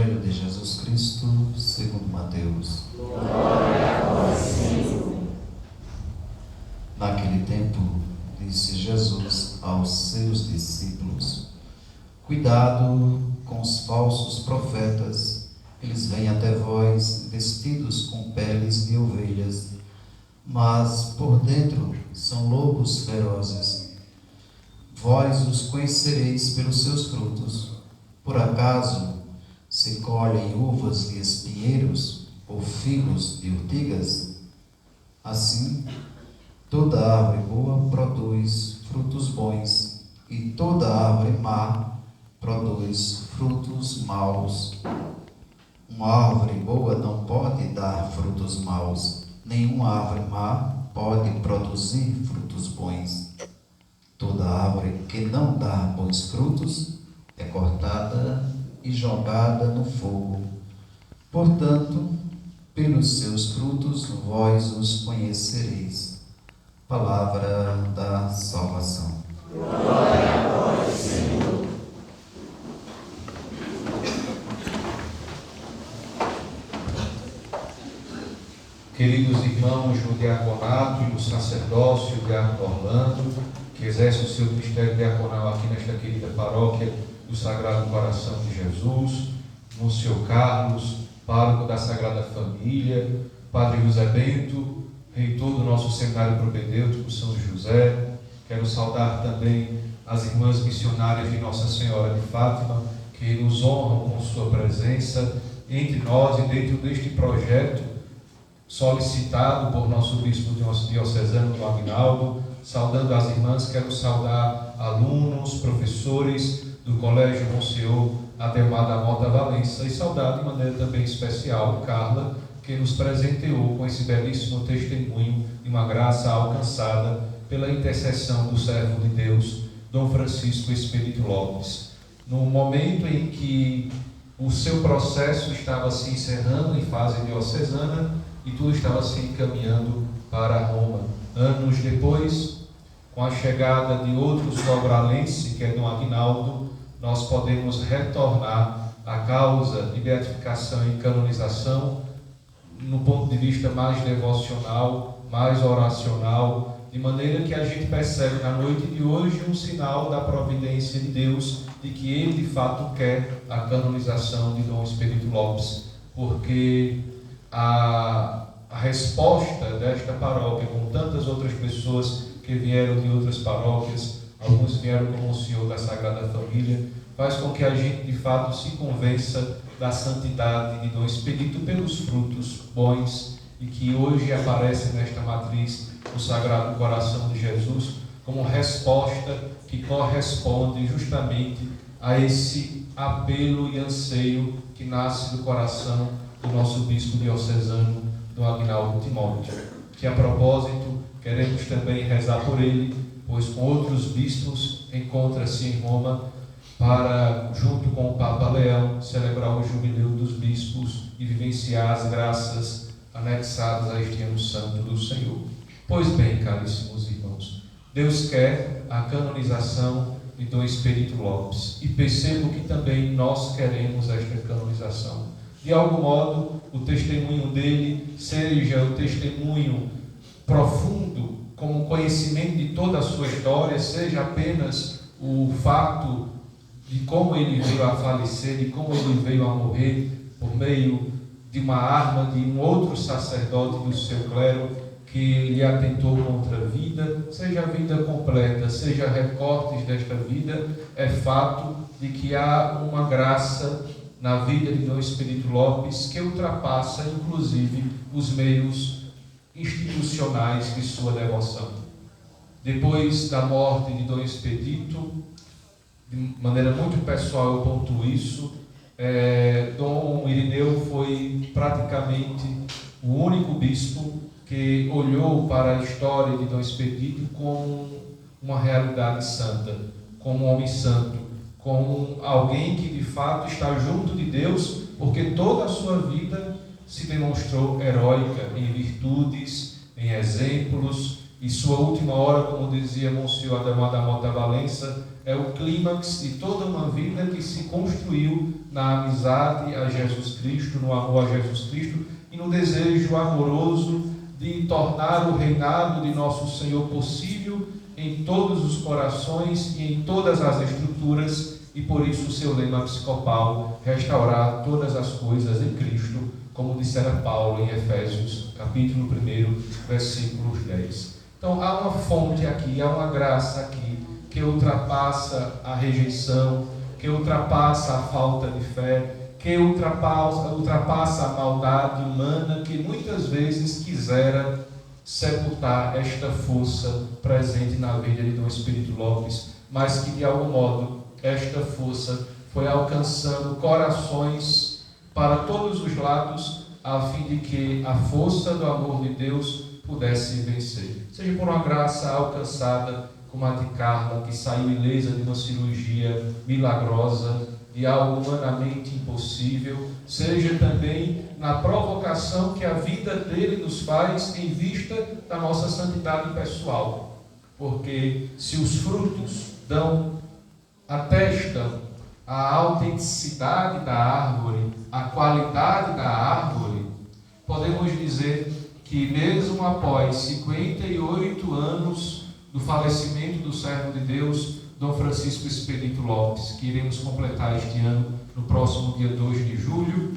Evangelho de Jesus Cristo, segundo Mateus. Glória a vós, Senhor. Naquele tempo, disse Jesus aos seus discípulos: Cuidado com os falsos profetas. Eles vêm até vós vestidos com peles de ovelhas, mas por dentro são lobos ferozes. Vós os conhecereis pelos seus frutos. Por acaso se colhem uvas de espinheiros ou figos de urtigas? Assim, toda árvore boa produz frutos bons, e toda árvore má produz frutos maus. Uma árvore boa não pode dar frutos maus, nenhuma árvore má pode produzir frutos bons. Toda árvore que não dá bons frutos é cortada e jogada no fogo. Portanto, pelos seus frutos vós os conhecereis. Palavra da salvação. Glória a vós, Senhor. Queridos irmãos no diaconato e no sacerdócio, o diácono Orlando, que exerce o seu ministério diaconal aqui nesta querida paróquia do Sagrado Coração de Jesus, Monsenhor Carlos, pároco da Sagrada Família, Padre José Bento, reitor do nosso seminário propedêutico São José. Quero saudar também as irmãs missionárias de Nossa Senhora de Fátima, que nos honram com sua presença entre nós e dentro deste projeto solicitado por nosso bispo diocesano do Aguinaldo. Saudando as irmãs, quero saudar alunos, professores do Colégio Monsenhor Ademar da Mota Valença, e saudar de maneira também especial Carla, que nos presenteou com esse belíssimo testemunho de uma graça alcançada pela intercessão do servo de Deus, Dom Francisco Expedito Lopes. No momento em que o seu processo estava se encerrando em fase diocesana e tudo estava se encaminhando para Roma. Anos depois, com a chegada de outro sobralense, que é Dom Aguinaldo, nós podemos retornar à causa de beatificação e canonização no ponto de vista mais devocional, mais oracional, de maneira que a gente percebe na noite de hoje um sinal da providência de Deus, de que Ele de fato quer a canonização de Dom Expedito Lopes, porque a resposta desta paróquia, com tantas outras pessoas que vieram de outras paróquias, alguns vieram como o Senhor da Sagrada Família, faz com que a gente de fato se convença da santidade de Dom Expedito pelos frutos bons, e que hoje aparece nesta matriz o Sagrado Coração de Jesus como resposta que corresponde justamente a esse apelo e anseio que nasce do coração do nosso bispo diocesano, Dom Aguinaldo Timóteo, que a propósito queremos também rezar por ele, pois com outros bispos encontra-se em Roma para, junto com o Papa Leão, celebrar o jubileu dos bispos e vivenciar as graças anexadas a este ano santo do Senhor. Pois bem, caríssimos irmãos, Deus quer a canonização de Dom Expedito Lopes, e percebo que também nós queremos esta canonização. De algum modo, o testemunho dele seja o testemunho profundo, como conhecimento de toda a sua história, seja apenas o fato de como ele veio a falecer, de como ele veio a morrer por meio de uma arma de um outro sacerdote do seu clero que lhe atentou contra a vida, seja a vida completa, seja recortes desta vida, é fato de que há uma graça na vida de Dom Expedito Lopes que ultrapassa, inclusive, os meios institucionais de sua devoção. Depois da morte de Dom Expedito, de maneira muito pessoal eu pontuo isso, Dom Irineu foi praticamente o único bispo que olhou para a história de Dom Expedito como uma realidade santa, como um homem santo, como alguém que de fato está junto de Deus, porque toda a sua vida se demonstrou heróica em virtudes, em exemplos E sua última hora, como dizia Monsenhor Ademar da Mota Valença, é o clímax de toda uma vida que se construiu na amizade a Jesus Cristo, no amor a Jesus Cristo e no desejo amoroso de tornar o reinado de nosso Senhor possível em todos os corações e em todas as estruturas, e por isso o seu lema episcopal, restaurar todas as coisas em Cristo, como dissera Paulo em Efésios, capítulo 1, versículos 10. Então há uma fonte aqui, há uma graça aqui, que ultrapassa a rejeição, que ultrapassa a falta de fé, que ultrapassa a maldade humana que muitas vezes quisera sepultar esta força presente na vida de Dom Espírito Lopes, mas que de algum modo esta força foi alcançando corações para todos os lados, a fim de que a força do amor de Deus pudesse vencer. Seja por uma graça alcançada como a de Carla, que saiu ilesa de uma cirurgia milagrosa, de algo humanamente impossível, seja também na provocação que a vida dele nos faz em vista da nossa santidade pessoal. Porque se os frutos atestam a autenticidade da árvore, a qualidade da árvore, podemos dizer que mesmo após 58 anos do falecimento do servo de Deus, Dom Francisco Expedito Lopes, que iremos completar este ano, no próximo dia 2 de julho,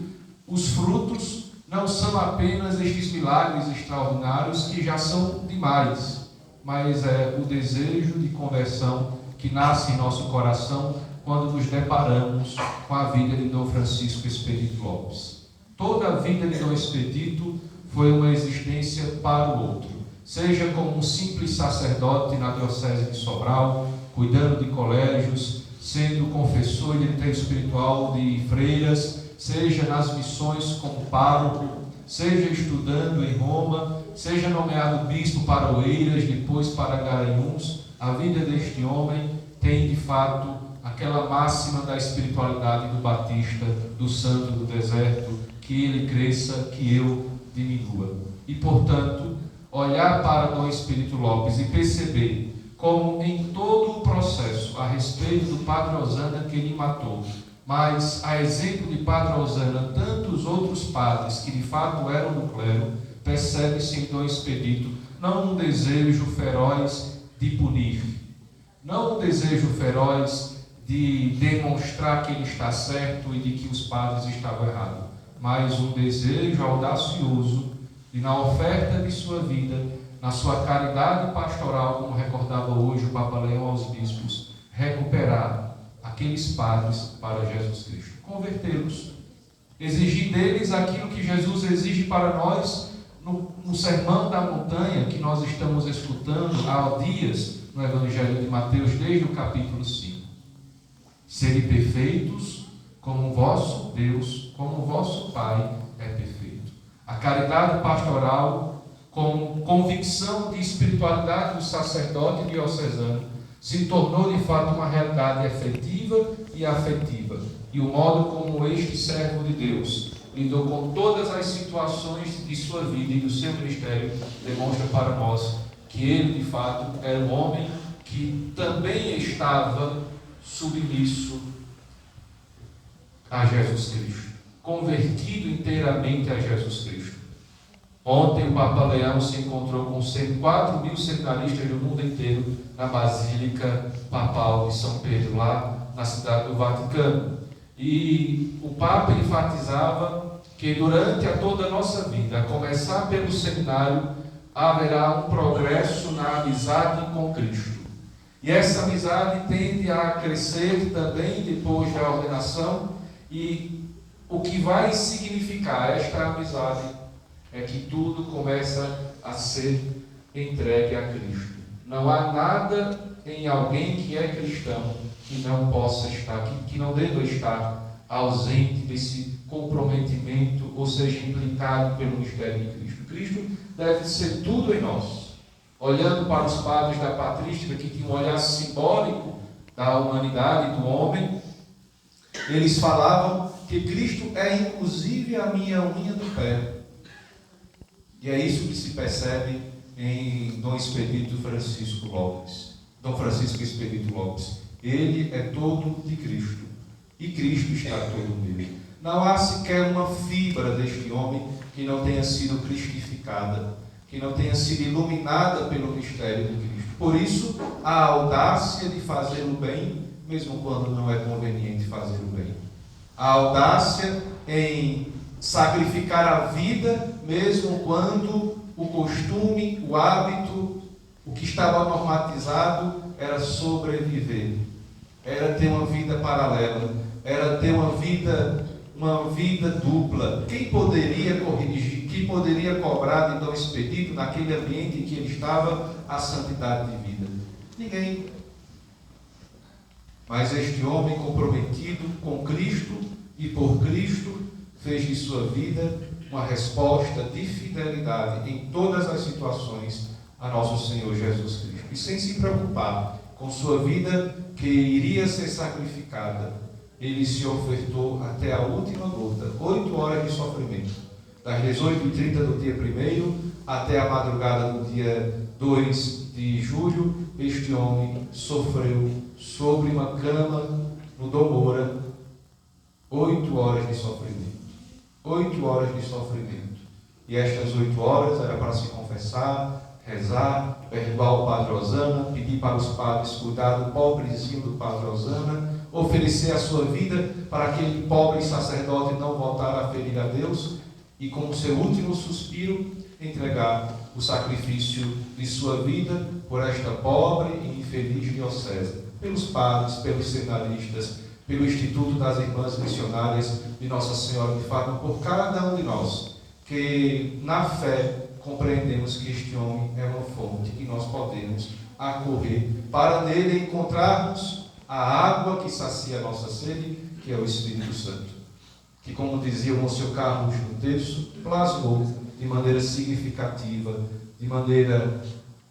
os frutos não são apenas estes milagres extraordinários que já são demais, mas é o desejo de conversão que nasce em nosso coração quando nos deparamos com a vida de Dom Francisco Expedito Lopes. Toda a vida de Dom Expedito foi uma existência para o outro, seja como um simples sacerdote na diocese de Sobral, cuidando de colégios, sendo confessor e diretor espiritual de freiras, seja nas missões como pároco, seja estudando em Roma, seja nomeado bispo para Oeiras, depois para Garanhuns. A vida deste homem tem de fato aquela máxima da espiritualidade do Batista, do santo do deserto, que ele cresça, que eu diminua. E portanto, olhar para Dom Espírito Lopes e perceber como em todo o processo a respeito do Padre Osana que ele matou, mas a exemplo de Padre Osana, tantos outros padres que de fato eram do clero, percebe-se em Dom Expedito não um desejo feroz de punir, não um desejo feroz de demonstrar que ele está certo e de que os padres estavam errados, mas um desejo audacioso de, na oferta de sua vida, na sua caridade pastoral, como recordava hoje o Papa Leão aos bispos, recuperar aqueles padres para Jesus Cristo, convertê-los, exigir deles aquilo que Jesus exige para nós no Sermão da Montanha, que nós estamos escutando há dias no Evangelho de Mateus, desde o capítulo 5. Serem perfeitos como o vosso Deus, como o vosso Pai é perfeito. A caridade pastoral, como convicção de espiritualidade do sacerdote diocesano, se tornou de fato uma realidade efetiva e afetiva. E o modo como este servo de Deus lidou com todas as situações de sua vida e do seu ministério demonstra para nós que ele de fato era um homem que também estava submisso a Jesus Cristo, convertido inteiramente a Jesus Cristo. Ontem o Papa Leão se encontrou com 4.000 seminaristas do mundo inteiro na Basílica Papal de São Pedro, lá na cidade do Vaticano. E o Papa enfatizava que durante toda a nossa vida, a começar pelo seminário, haverá um progresso na amizade com Cristo. E essa amizade tende a crescer também depois da ordenação, e o que vai significar esta amizade é que tudo começa a ser entregue a Cristo. Não há nada em alguém que é cristão que não possa estar, que não deva estar ausente desse comprometimento, ou seja, implicado pelo mistério de Cristo. Cristo deve ser tudo em nós. Olhando para os padres da patrística, que tinham um olhar simbólico da humanidade, do homem, eles falavam que Cristo é inclusive a minha unha do pé. E é isso que se percebe em Dom Expedito Francisco Lopes. Dom Francisco Expedito Lopes. Ele é todo de Cristo, e Cristo está todo nele. Não há sequer uma fibra deste homem que não tenha sido cristificada, que não tenha sido iluminada pelo mistério de Cristo. Por isso, a audácia de fazer o bem, mesmo quando não é conveniente fazer o bem. A audácia em sacrificar a vida, mesmo quando o costume, o hábito, o que estava normatizado era sobreviver, era ter uma vida paralela, era ter uma vida dupla. Quem poderia corrigir, quem poderia cobrar de Dom Expedito naquele ambiente em que ele estava a santidade de vida? Ninguém. Mas este homem comprometido com Cristo e por Cristo fez de sua vida uma resposta de fidelidade em todas as situações a nosso Senhor Jesus Cristo. E sem se preocupar com sua vida que iria ser sacrificada, ele se ofertou até a última gota, 8 horas de sofrimento, das 18h30 do dia 1º até a madrugada do dia 2 de julho, este homem sofreu sobre uma cama no Dom Moura 8 horas de sofrimento. 8 horas de sofrimento. E estas 8 horas era para se confessar, rezar, perdoar o Padre Osana, pedir para os padres cuidar do pobrezinho do Padre Osana, oferecer a sua vida para aquele pobre sacerdote não voltar a ferir a Deus e, como seu último suspiro, entregar o sacrifício de sua vida por esta pobre e infeliz diocese, pelos padres, pelos seminaristas, pelo Instituto das Irmãs Missionárias de Nossa Senhora de Fátima, por cada um de nós, que na fé compreendemos que este homem é uma fonte e nós podemos acorrer para nele encontrarmos a água que sacia a nossa sede, que é o Espírito Santo, que, como dizia o Monsenhor Carlos no texto, plasmou de maneira significativa, de maneira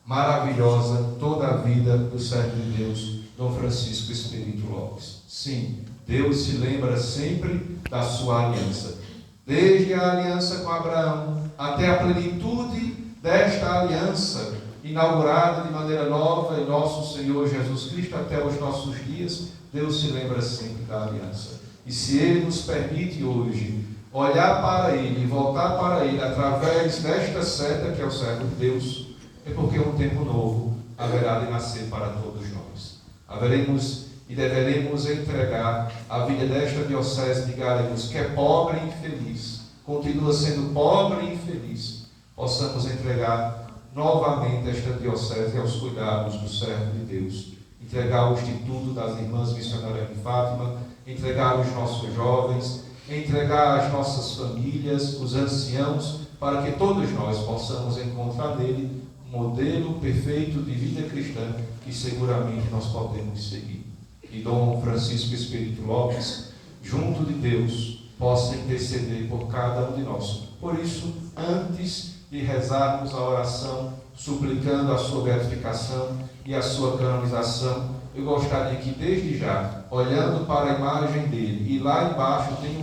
maravilhosa, toda a vida do servo de Deus, Dom Francisco Expedito Lopes. Sim, Deus se lembra sempre da sua aliança. Desde a aliança com Abraão até a plenitude desta aliança, inaugurada de maneira nova em nosso Senhor Jesus Cristo até os nossos dias, Deus se lembra sempre da aliança. E se Ele nos permite hoje olhar para Ele e voltar para Ele através desta seta que é o servo de Deus, é porque um tempo novo haverá de nascer para todos nós. Haveremos e deveremos entregar a vida desta diocese de Garanhuns, que é pobre e infeliz, continua sendo pobre e infeliz, possamos entregar novamente esta diocese aos cuidados do servo de Deus, entregar o Instituto das Irmãs Missionárias de Fátima, entregar os nossos jovens, entregar as nossas famílias, os anciãos, para que todos nós possamos encontrar nele um modelo perfeito de vida cristã que seguramente nós podemos seguir. E Dom Francisco Expedito Lopes, junto de Deus, possa interceder por cada um de nós. Por isso, antes de rezarmos a oração, suplicando a sua beatificação e a sua canonização, eu gostaria que, desde já, olhando para a imagem dele, e lá embaixo tem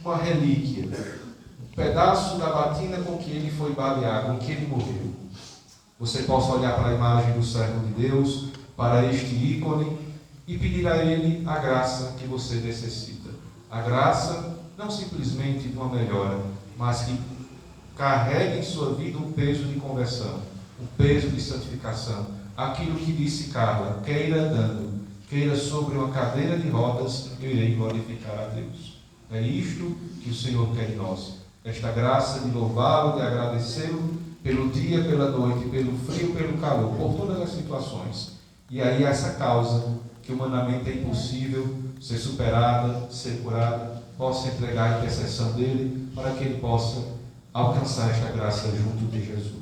uma relíquia, um pedaço da batina com que ele foi baleado, com que ele morreu. Você possa olhar para a imagem do servo de Deus, para este ícone, e pedir a Ele a graça que você necessita. A graça, não simplesmente de uma melhora, mas que carregue em sua vida um peso de conversão, um peso de santificação. Aquilo que disse Carla, queira andando, queira sobre uma cadeira de rodas, eu irei glorificar a Deus. É isto que o Senhor quer de nós. Esta graça de louvá-lo, de agradecê-lo pelo dia, pela noite, pelo frio, pelo calor, por todas as situações. E aí essa causa que humanamente é impossível ser superada, ser curada, possa entregar a intercessão dele para que ele possa alcançar esta graça junto de Jesus.